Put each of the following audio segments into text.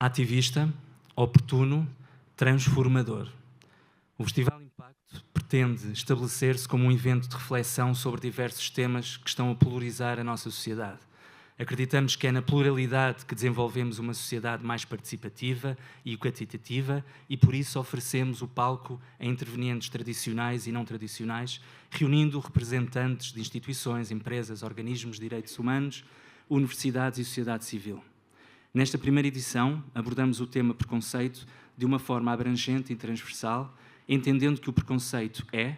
Ativista, oportuno, transformador. O Festival Impacto pretende estabelecer-se como um evento de reflexão sobre diversos temas que estão a polarizar a nossa sociedade. Acreditamos que é na pluralidade que desenvolvemos uma sociedade mais participativa e equitativa e, por isso, oferecemos o palco a intervenientes tradicionais e não tradicionais, reunindo representantes de instituições, empresas, organismos de direitos humanos, universidades e sociedade civil. Nesta primeira edição, abordamos o tema preconceito de uma forma abrangente e transversal, entendendo que o preconceito é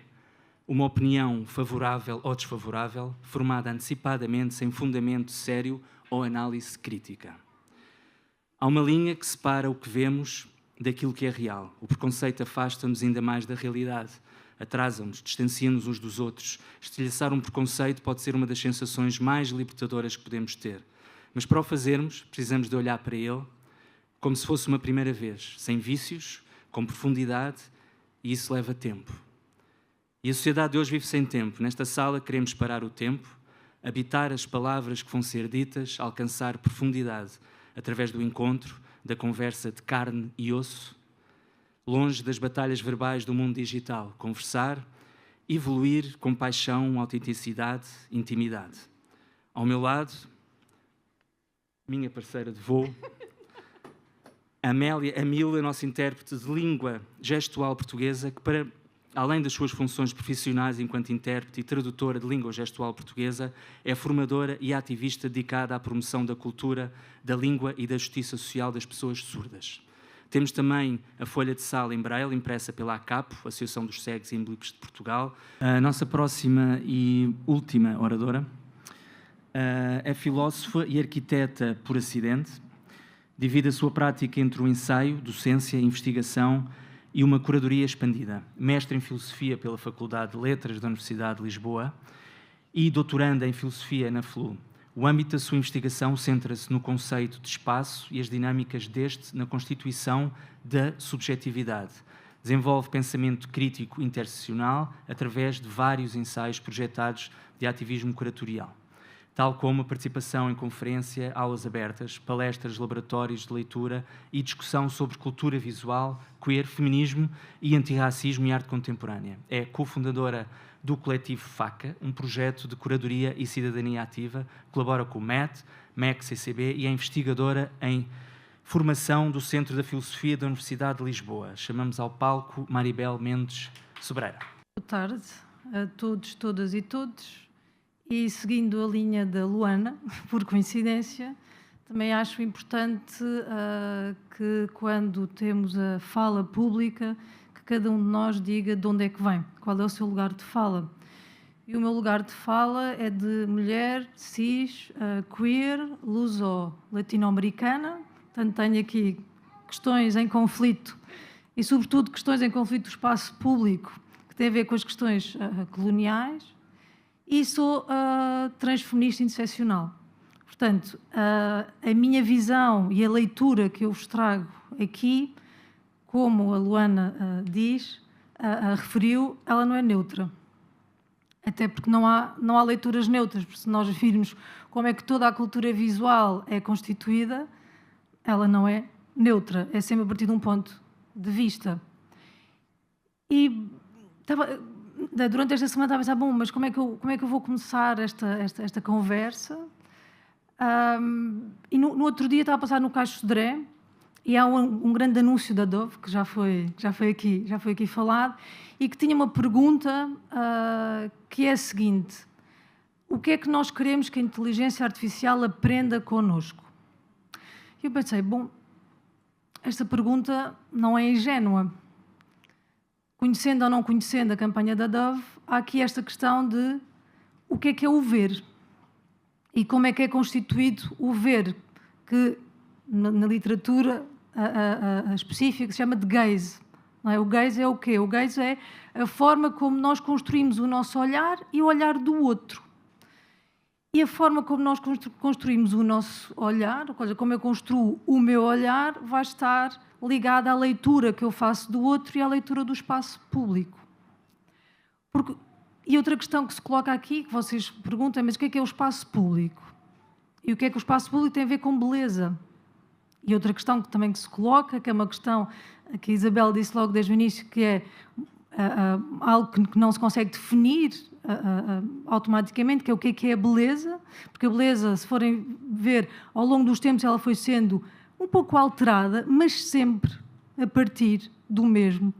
uma opinião favorável ou desfavorável, formada antecipadamente, sem fundamento sério ou análise crítica. Há uma linha que separa o que vemos daquilo que é real. O preconceito afasta-nos ainda mais da realidade, atrasa-nos, distancia-nos uns dos outros. Estilhaçar um preconceito pode ser uma das sensações mais libertadoras que podemos ter. Mas para o fazermos, precisamos de olhar para ele como se fosse uma primeira vez, sem vícios, com profundidade, e isso leva tempo. E a sociedade de hoje vive sem tempo. Nesta sala queremos parar o tempo, habitar as palavras que vão ser ditas, alcançar profundidade através do encontro, da conversa de carne e osso, longe das batalhas verbais do mundo digital, conversar, evoluir com paixão, autenticidade, intimidade. Ao meu lado, minha parceira de voo, Amélia Amil, a nossa intérprete de língua gestual portuguesa, que para além das suas funções profissionais enquanto intérprete e tradutora de língua gestual portuguesa, é formadora e ativista dedicada à promoção da cultura, da língua e da justiça social das pessoas surdas. Temos também a folha de sala em braille, impressa pela ACAPO, Associação dos Cegos e Ímblipes de Portugal. A nossa próxima e última oradora é filósofa e arquiteta por acidente. Divide a sua prática entre o ensaio, docência, investigação e uma curadoria expandida. Mestre em Filosofia pela Faculdade de Letras da Universidade de Lisboa e doutoranda em Filosofia na FLU. O âmbito da sua investigação centra-se no conceito de espaço e as dinâmicas deste na constituição da subjetividade. Desenvolve pensamento crítico interseccional através de vários ensaios projetados de ativismo curatorial, tal como a participação em conferência, aulas abertas, palestras, laboratórios de leitura e discussão sobre cultura visual, queer, feminismo e antirracismo e arte contemporânea. É cofundadora do coletivo FACA, um projeto de curadoria e cidadania ativa, colabora com o MET, MEC, CCB e é investigadora em formação do Centro da Filosofia da Universidade de Lisboa. Chamamos ao palco Maribel Mendes Sobreira. Boa tarde a todos, todas e todos. E seguindo a linha da Luana, por coincidência, também acho importante que quando temos a fala pública, que cada um de nós diga de onde é que vem, qual é o seu lugar de fala. E o meu lugar de fala é de mulher, cis, queer, luso-latino-americana, portanto tenho aqui questões em conflito e sobretudo questões em conflito do espaço público, que tem a ver com as questões coloniais. E sou transfeminista interseccional. Portanto, a minha visão e a leitura que eu vos trago aqui, como a Luana referiu, ela não é neutra. Até porque não há leituras neutras, porque se nós virmos como é que toda a cultura visual é constituída, ela não é neutra, é sempre a partir de um ponto de vista. E durante esta semana estava a pensar, bom, mas como é que eu vou começar esta conversa? E no outro dia estava a passar no Caixo Sodré e há um grande anúncio da Dove, que já foi aqui falado, e que tinha uma pergunta que é a seguinte: o que é que nós queremos que a inteligência artificial aprenda connosco? E eu pensei, bom, esta pergunta não é ingênua. Conhecendo ou não conhecendo a campanha da Dove, há aqui esta questão de o que é o ver e como é que é constituído o ver, que na literatura específica se chama de gaze, não é? O gaze é o quê? O gaze é a forma como nós construímos o nosso olhar e o olhar do outro. E a forma como nós construímos o nosso olhar, ou seja, como eu construo o meu olhar, vai estar ligada à leitura que eu faço do outro e à leitura do espaço público. E outra questão que se coloca aqui, que vocês perguntam, mas o que é o espaço público? E o que é que o espaço público tem a ver com beleza? E outra questão que também se coloca, que é uma questão que a Isabel disse logo desde o início, que é algo que não se consegue definir automaticamente, que é o que é a beleza, porque a beleza, se forem ver, ao longo dos tempos ela foi sendo um pouco alterada, mas sempre a partir do mesmo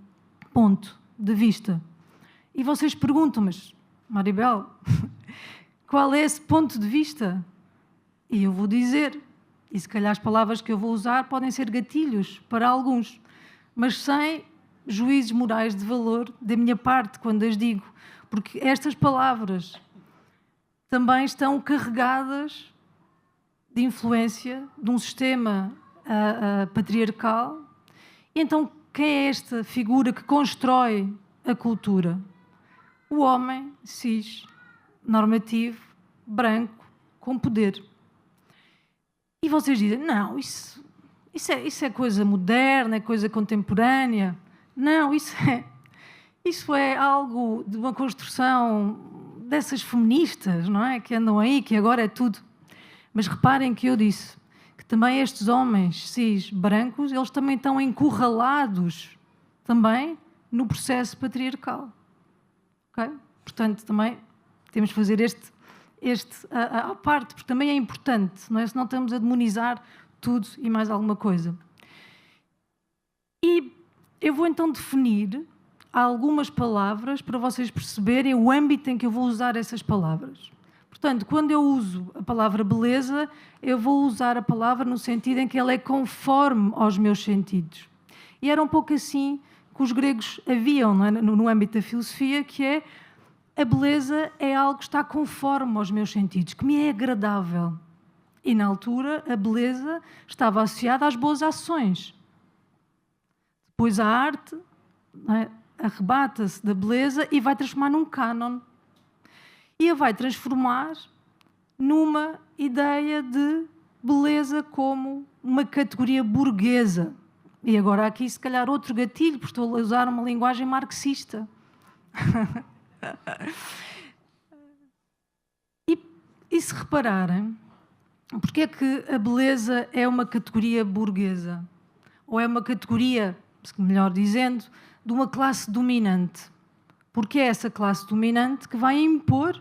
ponto de vista. E vocês perguntam, mas Maribel, qual é esse ponto de vista? E eu vou dizer, e se calhar as palavras que eu vou usar podem ser gatilhos para alguns, mas sem juízos morais de valor da minha parte quando as digo, porque estas palavras também estão carregadas de influência de um sistema patriarcal. E então, quem é esta figura que constrói a cultura? O homem cis, normativo, branco, com poder. E vocês dizem, não, isso é coisa moderna, é coisa contemporânea. Não, isso é algo de uma construção dessas feministas, não é? Que andam aí, que agora é tudo. Mas reparem que eu disse que também estes homens cis brancos, eles também estão encurralados também no processo patriarcal. Okay? Portanto, também temos que fazer à parte, porque também é importante, não é? Senão estamos a demonizar tudo e mais alguma coisa. E eu vou então definir algumas palavras para vocês perceberem o âmbito em que eu vou usar essas palavras. Portanto, quando eu uso a palavra beleza, eu vou usar a palavra no sentido em que ela é conforme aos meus sentidos. E era um pouco assim que os gregos haviam, não é? No âmbito da filosofia, que é a beleza é algo que está conforme aos meus sentidos, que me é agradável. E na altura a beleza estava associada às boas ações. Depois a arte, não é? Arrebata-se da beleza e vai transformar num cânon. E a vai transformar numa ideia de beleza como uma categoria burguesa. E agora aqui, se calhar, outro gatilho, porque estou a usar uma linguagem marxista. E se repararem, porque é que a beleza é uma categoria burguesa? Ou é uma categoria, melhor dizendo, de uma classe dominante? Porque é essa classe dominante que vai impor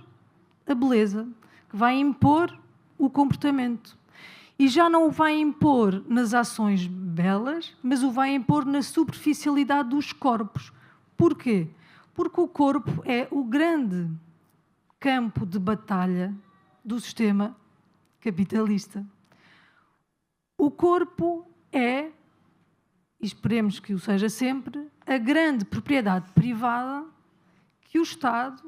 a beleza, que vai impor o comportamento. E já não o vai impor nas ações belas, mas o vai impor na superficialidade dos corpos. Porquê? Porque o corpo é o grande campo de batalha do sistema capitalista. O corpo é, e esperemos que o seja sempre, a grande propriedade privada que o Estado,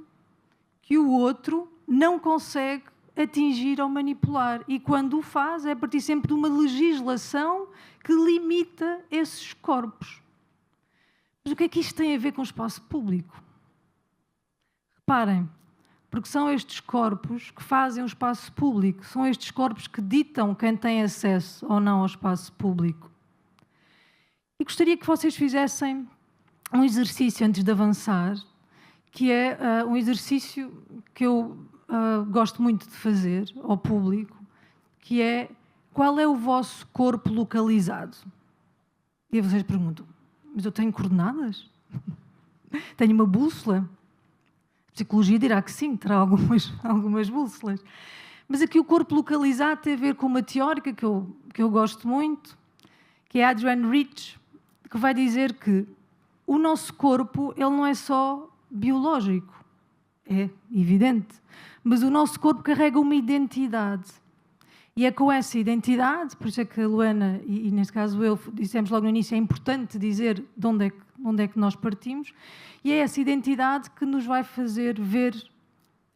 que o outro, não consegue atingir ou manipular. E quando o faz, é a partir sempre de uma legislação que limita esses corpos. Mas o que é que isto tem a ver com o espaço público? Reparem, porque são estes corpos que fazem o espaço público, são estes corpos que ditam quem tem acesso ou não ao espaço público. E gostaria que vocês fizessem um exercício antes de avançar, que é um exercício que eu gosto muito de fazer ao público, que é: qual é o vosso corpo localizado? E vocês perguntam, mas eu tenho coordenadas? Tenho uma bússola? A psicologia dirá que sim, terá algumas bússolas. Mas aqui o corpo localizado tem a ver com uma teórica que eu gosto muito, que é Adrienne Rich, que vai dizer que o nosso corpo ele não é só biológico, é evidente, mas o nosso corpo carrega uma identidade. E é com essa identidade, por isso é que a Luana e neste caso eu dissemos logo no início, é importante dizer de onde é que nós partimos, e é essa identidade que nos vai fazer ver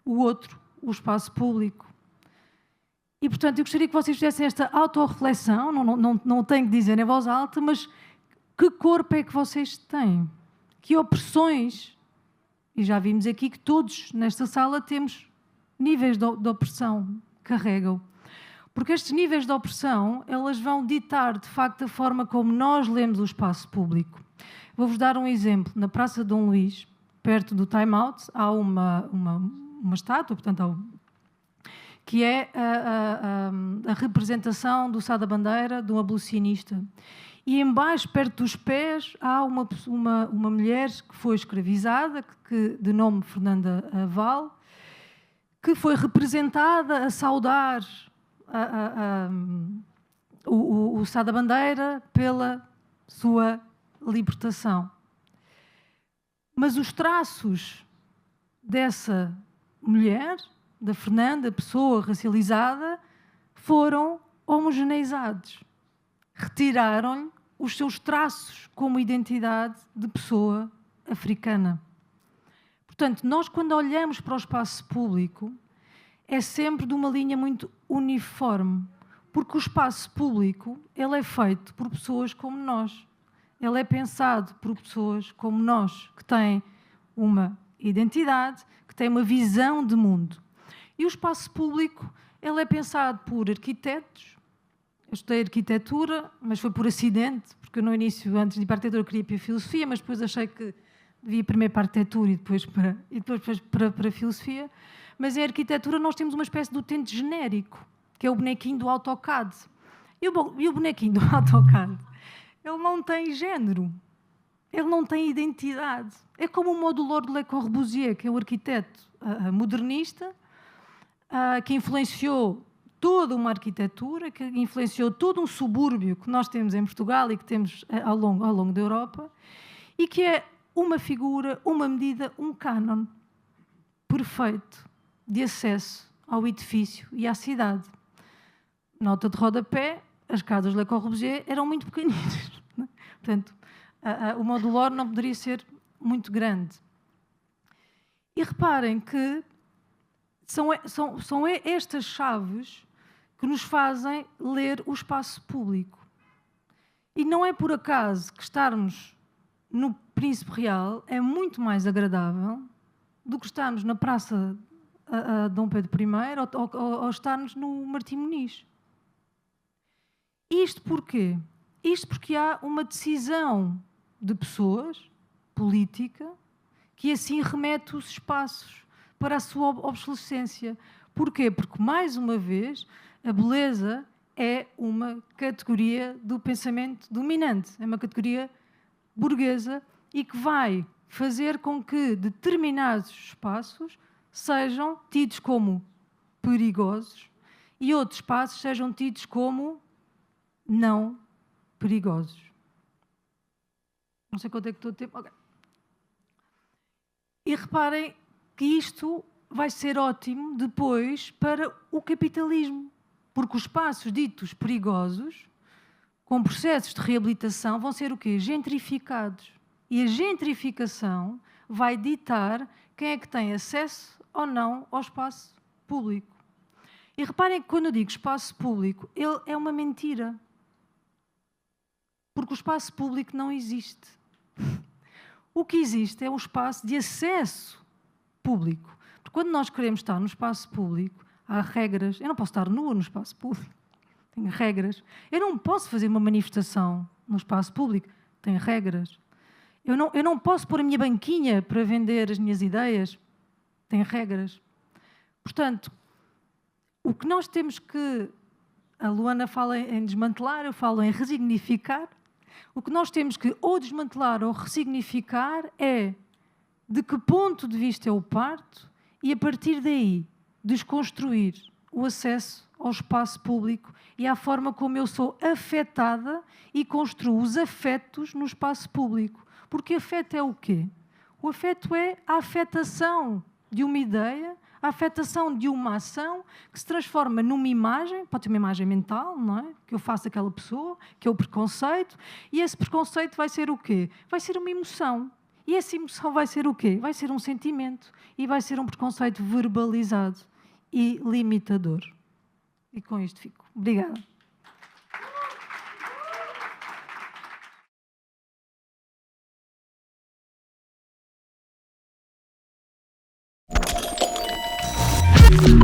o outro, o espaço público. E, portanto, eu gostaria que vocês fizessem esta autorreflexão, não tenho que dizer em voz alta, mas Que corpo é que vocês têm? Que opressões? E já vimos aqui que todos nesta sala temos níveis de opressão que carregam. Porque estes níveis de opressão, elas vão ditar, de facto, a forma como nós lemos o espaço público. Vou-vos dar um exemplo. Na Praça Dom Luís, perto do Time Out, há uma estátua, portanto, que é a representação do Sá da Bandeira, de um abolicionista. E embaixo, perto dos pés, há uma mulher que foi escravizada, de nome Fernanda Val, que foi representada a saudar o Sá da Bandeira pela sua libertação. Mas os traços dessa mulher, da Fernanda, pessoa racializada, foram homogeneizados. Retiraram-lhe os seus traços como identidade de pessoa africana. Portanto, nós quando olhamos para o espaço público, é sempre de uma linha muito uniforme, porque o espaço público ele é feito por pessoas como nós. Ele é pensado por pessoas como nós, que têm uma identidade, que têm uma visão de mundo. E o espaço público ele é pensado por arquitetos. Eu estudei arquitetura, mas foi por acidente, porque eu no início, antes de ir para a arquitetura, queria ir para a filosofia, mas depois achei que devia ir primeiro para a arquitetura e depois para a filosofia. Mas em arquitetura nós temos uma espécie de utente genérico, que é o bonequinho do AutoCAD. E o bonequinho do AutoCAD, ele não tem género, ele não tem identidade. É como o Modulor de Le Corbusier, que é o arquiteto modernista, que influenciou toda uma arquitetura, que influenciou todo um subúrbio que nós temos em Portugal e que temos ao longo da Europa, e que é uma figura, uma medida, um cânon perfeito de acesso ao edifício e à cidade. Nota de rodapé, as casas de Le Corbusier eram muito pequeninas. Portanto, o Modulor não poderia ser muito grande. E reparem que são estas chaves que nos fazem ler o espaço público. E não é por acaso que estarmos no Príncipe Real é muito mais agradável do que estarmos na Praça Dom Pedro I ou estarmos no Martim Moniz. Isto porquê? Isto porque há uma decisão de pessoas, política, que assim remete os espaços para a sua obsolescência. Porquê? Porque, mais uma vez, a beleza é uma categoria do pensamento dominante, é uma categoria burguesa e que vai fazer com que determinados espaços sejam tidos como perigosos e outros espaços sejam tidos como não perigosos. Não sei quanto é que estou a tempo. Okay. E reparem que isto vai ser ótimo depois para o capitalismo, porque os espaços ditos perigosos, com processos de reabilitação, vão ser o quê? Gentrificados. E a gentrificação vai ditar quem é que tem acesso ou não ao espaço público. E reparem que quando eu digo espaço público, ele é uma mentira. Porque o espaço público não existe. O que existe é um espaço de acesso público. Porque quando nós queremos estar no espaço público, há regras. Eu não posso estar nua no espaço público. Tem regras. Eu não posso fazer uma manifestação no espaço público. Tem regras. Eu não posso pôr a minha banquinha para vender as minhas ideias. Tem regras. Portanto, o que nós temos que... A Luana fala em desmantelar, eu falo em resignificar. O que nós temos que ou desmantelar ou ressignificar é de que ponto de vista eu parto e, a partir daí, desconstruir o acesso ao espaço público e à forma como eu sou afetada e construo os afetos no espaço público. Porque afeto é o quê? O afeto é a afetação de uma ideia, a afetação de uma ação que se transforma numa imagem, pode ter uma imagem mental, não é? Que eu faço aquela pessoa, que é o preconceito, e esse preconceito vai ser o quê? Vai ser uma emoção. E essa emoção vai ser o quê? Vai ser um sentimento e vai ser um preconceito verbalizado e limitador. E com isto fico. Obrigada. Obrigada.